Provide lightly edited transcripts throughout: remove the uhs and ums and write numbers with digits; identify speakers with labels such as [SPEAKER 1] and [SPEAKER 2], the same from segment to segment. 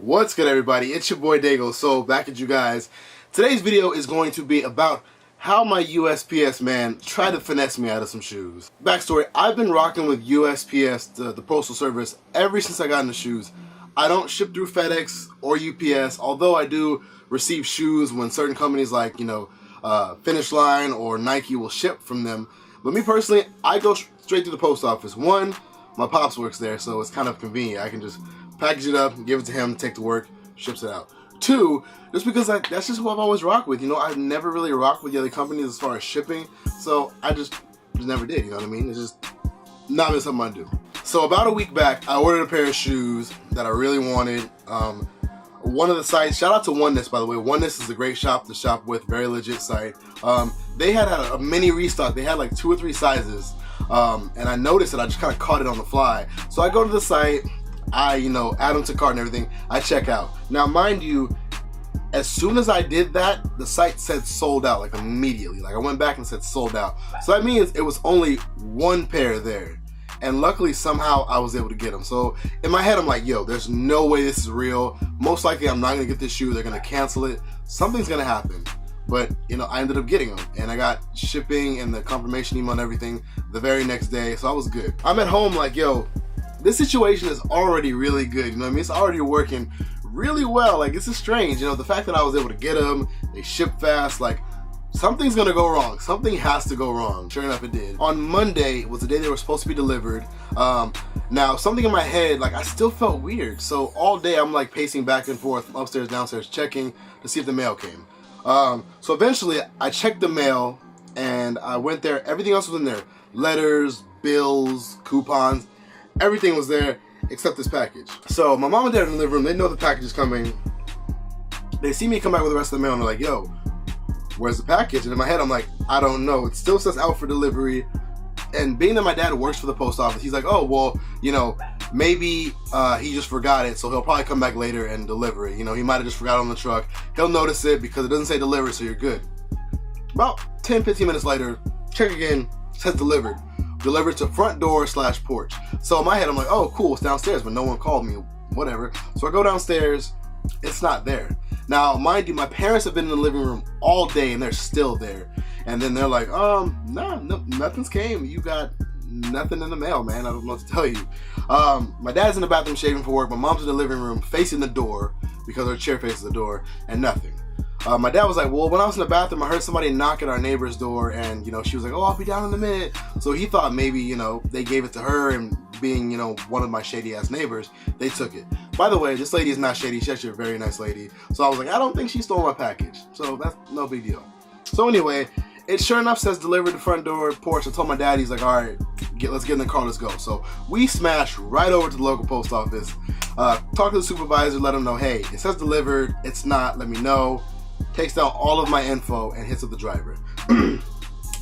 [SPEAKER 1] What's good, everybody? It's your boy DaygoSole back at you guys. Today's video is going to be about how my USPS man tried to finesse me out of some shoes. Backstory, I've been rocking with USPS, the Postal Service, ever since I got into shoes. I don't ship through FedEx or UPS, although I do receive shoes when certain companies like, Finish Line or Nike will ship from them. But me personally, I go straight to the post office. One, my pops works there, so it's kind of convenient. I can just package it up, give it to him, take to work, ships it out. Two, just because that's just who I've always rocked with. I've never really rocked with the other companies as far as shipping, so I just never did, you know what I mean? It's just not been something I do. So about a week back, I ordered a pair of shoes that I really wanted. One of the sites, shout out to Oneness, by the way. Oneness is a great shop to shop with, very legit site. They had a mini restock. They had like 2 or 3 sizes, and I noticed it. I just kind of caught it on the fly. So I go to the site, I add them to cart and everything, I check out. Now mind you, as soon as I did that, the site said sold out, like immediately. Like I went back and said sold out. So that means it was only 1 pair there. And luckily somehow I was able to get them. So in my head I'm like, yo, there's no way this is real. Most likely I'm not gonna get this shoe, they're gonna cancel it. Something's gonna happen. But I ended up getting them, and I got shipping and the confirmation email and everything the very next day, so I was good. I'm at home like, yo, this situation is already really good, you know what I mean? It's already working really well. Like, this is strange, the fact that I was able to get them, they ship fast, like, something's gonna go wrong. Something has to go wrong. Sure enough, it did. On Monday was the day they were supposed to be delivered. Now, something in my head, like, I still felt weird. So all day I'm like pacing back and forth, upstairs, downstairs, checking to see if the mail came. So eventually I checked the mail and I went there. Everything else was in there. Letters, bills, coupons, everything was there except this package. So my mom and dad in the living room, they know the package is coming. They see me come back with the rest of the mail and they're like, yo, where's the package? And in my head, I'm like, I don't know. It still says out for delivery. And being that my dad works for the post office, he's like, oh, well, maybe he just forgot it, so he'll probably come back later and deliver it. He might have just forgot on the truck. He'll notice it because it doesn't say delivered, so you're good. About 10, 15 minutes later, check again, says delivered. Delivered to front door / porch. So in my head, I'm like, oh, cool, it's downstairs, but no one called me, whatever. So I go downstairs, it's not there. Now, mind you, my parents have been in the living room all day and they're still there. And then they're like, no, nothing's came. You got nothing in the mail, man. I don't know what to tell you. My dad's in the bathroom shaving for work. My mom's in the living room facing the door because her chair faces the door, and nothing. My dad was like, well, when I was in the bathroom, I heard somebody knock at our neighbor's door, and, she was like, oh, I'll be down in a minute. So he thought maybe, they gave it to her, and being, one of my shady-ass neighbors, they took it. By the way, this lady is not shady. She's actually a very nice lady. So I was like, I don't think she stole my package. So that's no big deal. So anyway, it sure enough says delivered to front door, porch. I told my dad, he's like, all right, let's get in the car, let's go. So we smashed right over to the local post office, talked to the supervisor, let him know, hey, it says delivered, it's not, let me know. Takes down all of my info and hits up the driver.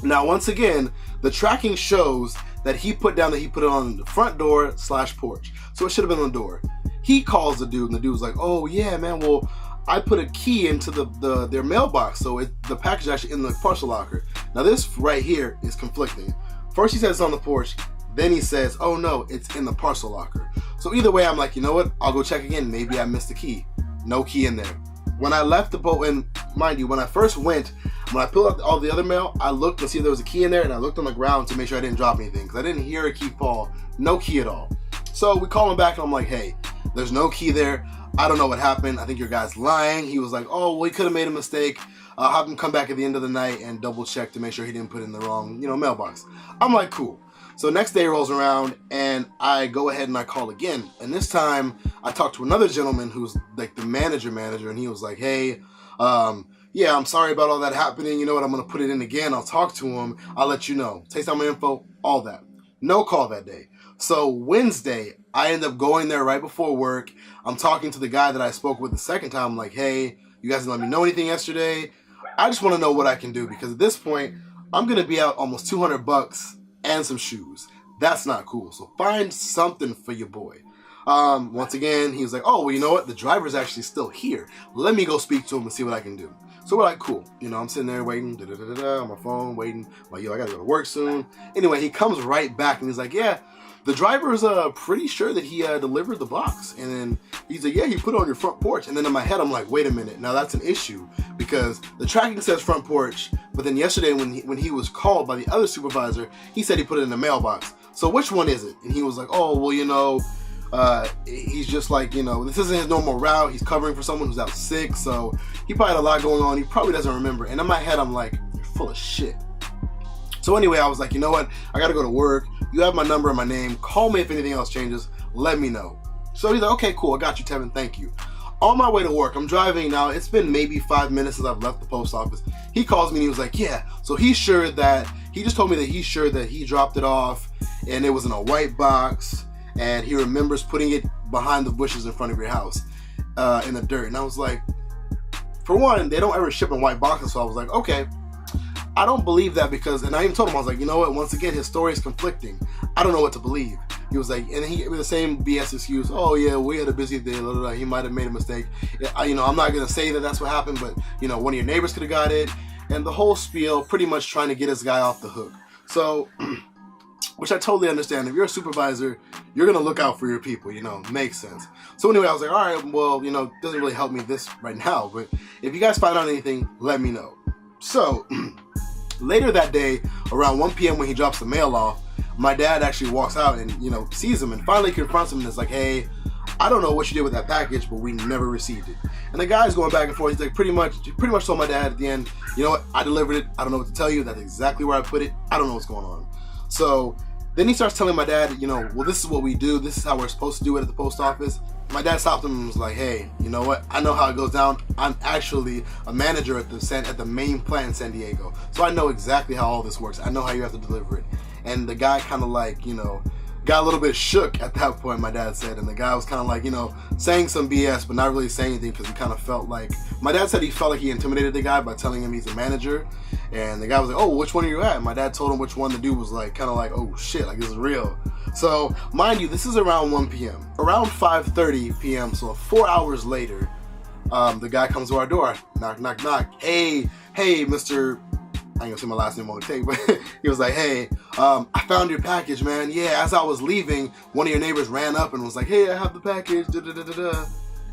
[SPEAKER 1] Now, once again, the tracking shows that he put down that he put it on the front door / porch. So it should have been on the door. He calls the dude, and the dude's like, oh yeah, man, well, I put a key into their mailbox, so the package is actually in the parcel locker. Now this right here is conflicting. First he says it's on the porch, then he says, oh no, it's in the parcel locker. So either way, I'm like, you know what, I'll go check again, maybe I missed the key. No key in there. When I left the boat, and mind you, when I first went, when I pulled out all the other mail, I looked to see if there was a key in there, and I looked on the ground to make sure I didn't drop anything, because I didn't hear a key fall. No key at all. So we call him back, and I'm like, hey, there's no key there. I don't know what happened. I think your guy's lying. He was like, oh, well, he could have made a mistake. I'll have him come back at the end of the night and double check to make sure he didn't put it in the wrong, mailbox. I'm like, cool. So next day rolls around, and I go ahead and I call again. And this time, I talked to another gentleman who's like the manager, and he was like, hey, yeah, I'm sorry about all that happening. You know what? I'm going to put it in again. I'll talk to him. I'll let you know. Takes down my info, all that. No call that day. So Wednesday, I end up going there right before work. I'm talking to the guy that I spoke with the second time. I'm like, hey, you guys didn't let me know anything yesterday. I just want to know what I can do, because at this point, I'm going to be out almost $200 and some shoes. That's not cool. So find something for your boy. Once again, he was like, oh, well, you know what? The driver's actually still here. Let me go speak to him and see what I can do. So we're like, cool. I'm sitting there waiting, on my phone, waiting. Like, yo, I got to go to work soon. Anyway, he comes right back and he's like, yeah, the driver is pretty sure that he delivered the box. And then he's like, yeah, he put it on your front porch. And then in my head, I'm like, wait a minute, now that's an issue, because the tracking says front porch, but then yesterday when he was called by the other supervisor, he said he put it in the mailbox. So which one is it? And he was like, oh, well, you know, he's just like, you know, this isn't his normal route. He's covering for someone who's out sick, so he probably had a lot going on. He probably doesn't remember. And in my head, I'm like, you're full of shit. So anyway, I was like, you know what? I gotta go to work. You have my number and my name. Call me if anything else changes. Let me know. So he's like, okay, cool. I got you, Tevin. Thank you. On my way to work, I'm driving now. It's been maybe 5 minutes since I've left the post office. He calls me and he was like, yeah. So he just told me that he's sure that he dropped it off and it was in a white box, and he remembers putting it behind the bushes in front of your house in the dirt. And I was like, for one, they don't ever ship in white boxes. So I was like, okay. I don't believe that, because, and I even told him, I was like, you know what, once again, his story is conflicting. I don't know what to believe. He was like, and he gave me the same BS excuse, oh yeah, we had a busy day, blah, blah, blah. He might have made a mistake. You know, I'm not going to say that that's what happened, but, you know, one of your neighbors could have got it, and the whole spiel, pretty much trying to get this guy off the hook. So, which I totally understand. If you're a supervisor, you're going to look out for your people, you know, makes sense. So anyway, I was like, all right, well, you know, it doesn't really help me this right now, but if you guys find out anything, let me know. So, later that day, around 1 p.m. when he drops the mail off, my dad actually walks out and, you know, sees him and finally confronts him and is like, hey, I don't know what you did with that package, but we never received it. And the guy's going back and forth. He's like, pretty much told my dad at the end, you know what, I delivered it. I don't know what to tell you. That's exactly where I put it. I don't know what's going on. So then he starts telling my dad, you know, well, this is what we do. This is how we're supposed to do it at the post office. My dad stopped him and was like, hey, you know what? I know how it goes down. I'm actually a manager at the main plant in San Diego. So I know exactly how all this works. I know how you have to deliver it. And the guy kind of like, you know, got a little bit shook at that point, my dad said. And the guy was kind of like, you know, saying some BS, but not really saying anything, because he kind of felt like, my dad said he felt like he intimidated the guy by telling him he's a manager. And the guy was like, oh, which one are you at? And my dad told him which one. The dude was like, kind of like, oh shit, like this is real. So mind you, this is around 1 p.m. Around 5:30 p.m., so 4 hours later, the guy comes to our door. Knock, knock, knock. Hey, Mr. I ain't gonna say my last name on the tape, but he was like, hey, I found your package, man. Yeah, as I was leaving, one of your neighbors ran up and was like, hey, I have the package, da da da da da.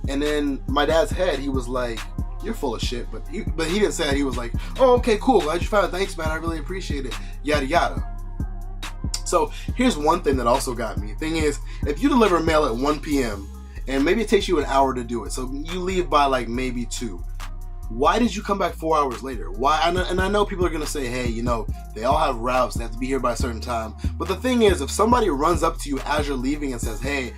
[SPEAKER 1] And then my dad's head, he was like, you're full of shit, but he didn't say it. He was like, oh, okay, cool, glad you found it. Thanks, man, I really appreciate it. Yada yada. So here's one thing that also got me. Thing is, if you deliver mail at 1 p.m. and maybe it takes you an hour to do it, so you leave by like maybe 2. Why did you come back 4 hours later? Why? And I know people are gonna say, hey, you know, they all have routes, they have to be here by a certain time. But the thing is, if somebody runs up to you as you're leaving and says, hey,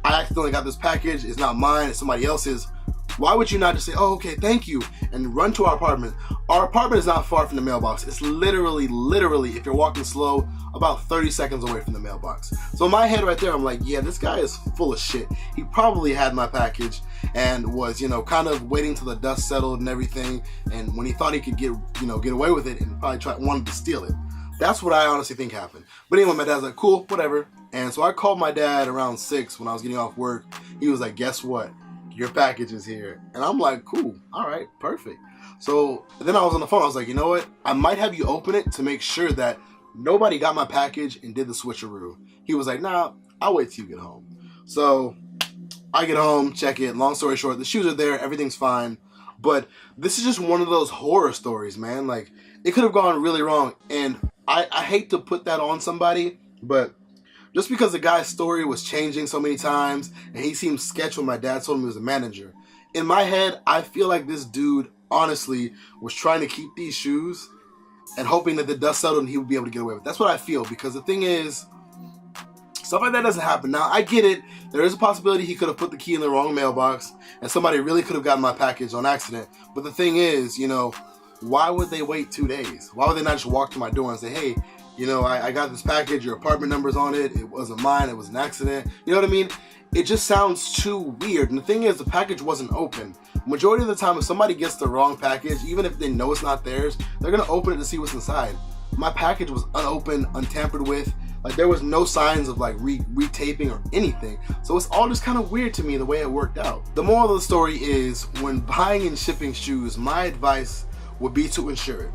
[SPEAKER 1] I accidentally got this package, it's not mine, it's somebody else's, why would you not just say, oh, okay, thank you, and run to our apartment? Our apartment is not far from the mailbox. It's literally, if you're walking slow, about 30 seconds away from the mailbox. So in my head right there, I'm like, yeah, this guy is full of shit. He probably had my package and was, you know, kind of waiting till the dust settled and everything. And when he thought he could get away with it, and probably wanted to steal it. That's what I honestly think happened. But anyway, my dad's like, cool, whatever. And so I called my dad around 6 when I was getting off work. He was like, guess what? Your package is here. And I'm like, cool, all right, perfect. So then I was on the phone. I was like, you know what? I might have you open it to make sure that nobody got my package and did the switcheroo. He was like, nah, I'll wait till you get home. So I get home, check it. Long story short, the shoes are there. Everything's fine. But this is just one of those horror stories, man. Like, it could have gone really wrong. And I hate to put that on somebody, but just because the guy's story was changing so many times and he seemed sketch when my dad told him he was a manager, in my head, I feel like this dude honestly was trying to keep these shoes and hoping that the dust settled and he would be able to get away with it. That's what I feel, because the thing is, stuff like that doesn't happen. Now, I get it. There is a possibility he could have put the key in the wrong mailbox and somebody really could have gotten my package on accident. But the thing is, you know, why would they wait 2 days? Why would they not just walk to my door and say, hey, you know, I got this package, your apartment number's on it, it wasn't mine, it was an accident. You know what I mean? It just sounds too weird. And the thing is, the package wasn't open. Majority of the time, if somebody gets the wrong package, even if they know it's not theirs, they're gonna open it to see what's inside. My package was unopened, untampered with. Like, there was no signs of like retaping or anything. So it's all just kind of weird to me the way it worked out. The moral of the story is, when buying and shipping shoes, my advice would be to insure it.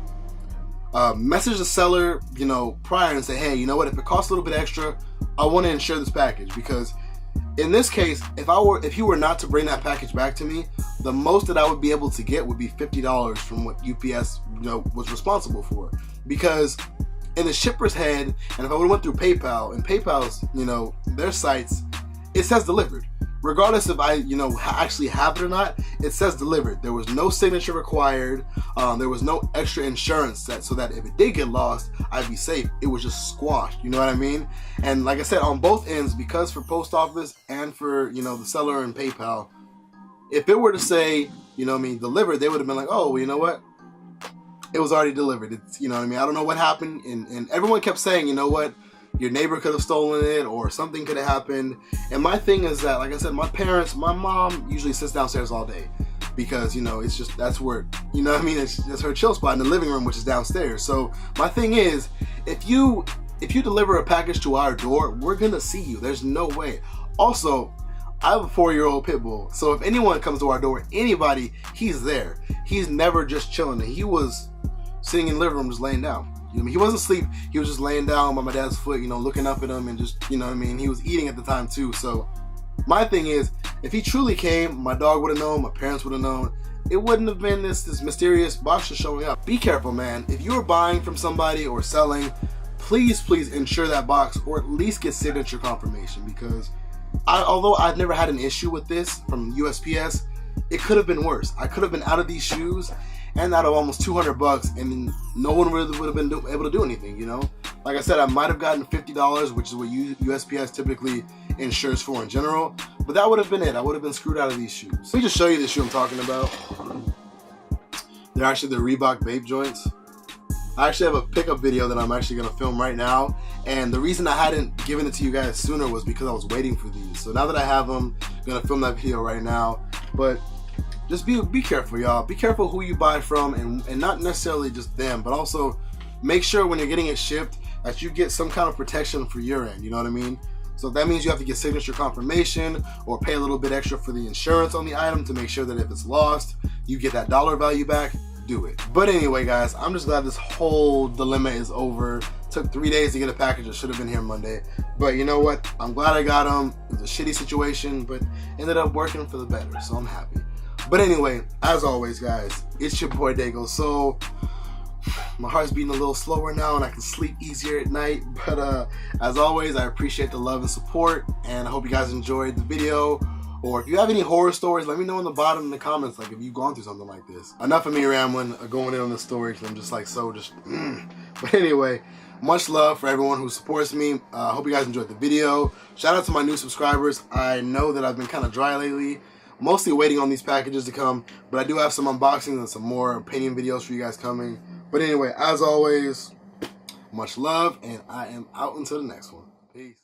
[SPEAKER 1] message the seller, you know, prior and say, hey, you know what, if it costs a little bit extra, I want to insure this package. Because in this case, if you were not to bring that package back to me, the most that I would be able to get would be $50 from what UPS, you know, was responsible for. Because in the shipper's head, and if I would have went through PayPal, and PayPal's, you know, their sites, it says delivered. Regardless if I, you know, actually have it or not, it says delivered. There was no signature required. There was no extra insurance so that if it did get lost, I'd be safe. It was just squashed. You know what I mean? And like I said, on both ends, because for post office and for, you know, the seller and PayPal, if it were to say, you know what I mean, delivered, they would have been like, oh, well, you know what? It was already delivered. It's, you know what I mean? I don't know what happened. And everyone kept saying, you know what? Your neighbor could have stolen it, or something could have happened. And my thing is that, like I said, my mom usually sits downstairs all day because, you know, it's just, that's where, you know what I mean? That's her chill spot in the living room, which is downstairs. So my thing is, if you deliver a package to our door, we're gonna see you. There's no way. Also, I have a 4-year-old pit bull. So if anyone comes to our door, anybody, he's there. He's never just chilling. He was sitting in the living room just laying down. You know, he wasn't asleep. He was just laying down by my dad's foot, you know, looking up at him and just, you know what I mean? He was eating at the time too. So my thing is, if he truly came, my dog would have known, my parents would have known. It wouldn't have been this mysterious box just showing up. Be careful, man. If you're buying from somebody or selling, please insure that box, or at least get signature confirmation, because although I've never had an issue with this from USPS, it could have been worse. I could have been out of these shoes and out of almost $200, and no one really would have been able to do anything, you know? Like I said, I might have gotten $50, which is what USPS typically insures for in general, but that would have been it. I would have been screwed out of these shoes. Let me just show you the shoe I'm talking about. They're actually the Reebok Bape joints. I actually have a pickup video that I'm actually going to film right now, and the reason I hadn't given it to you guys sooner was because I was waiting for these. So now that I have them, I'm going to film that video right now. But just be careful, y'all. Be careful who you buy from, and not necessarily just them, but also make sure when you're getting it shipped that you get some kind of protection for your end, you know what I mean? So that means you have to get signature confirmation or pay a little bit extra for the insurance on the item to make sure that if it's lost, you get that dollar value back. Do it. But anyway, guys, I'm just glad this whole dilemma is over. Took 3 days to get a package. It should have been here Monday. But you know what? I'm glad I got them. It was a shitty situation, but ended up working for the better, so I'm happy. But anyway, as always, guys, it's your boy DaygoSole. My heart's beating a little slower now and I can sleep easier at night. But as always, I appreciate the love and support, and I hope you guys enjoyed the video. Or if you have any horror stories, let me know in the bottom in the comments, like if you've gone through something like this. Enough of me rambling, going in on this story, because I'm just like But anyway, much love for everyone who supports me. I hope you guys enjoyed the video. Shout out to my new subscribers. I know that I've been kind of dry lately, mostly waiting on these packages to come, but I do have some unboxings and some more opinion videos for you guys coming. But anyway, as always, much love, and I am out until the next one. Peace.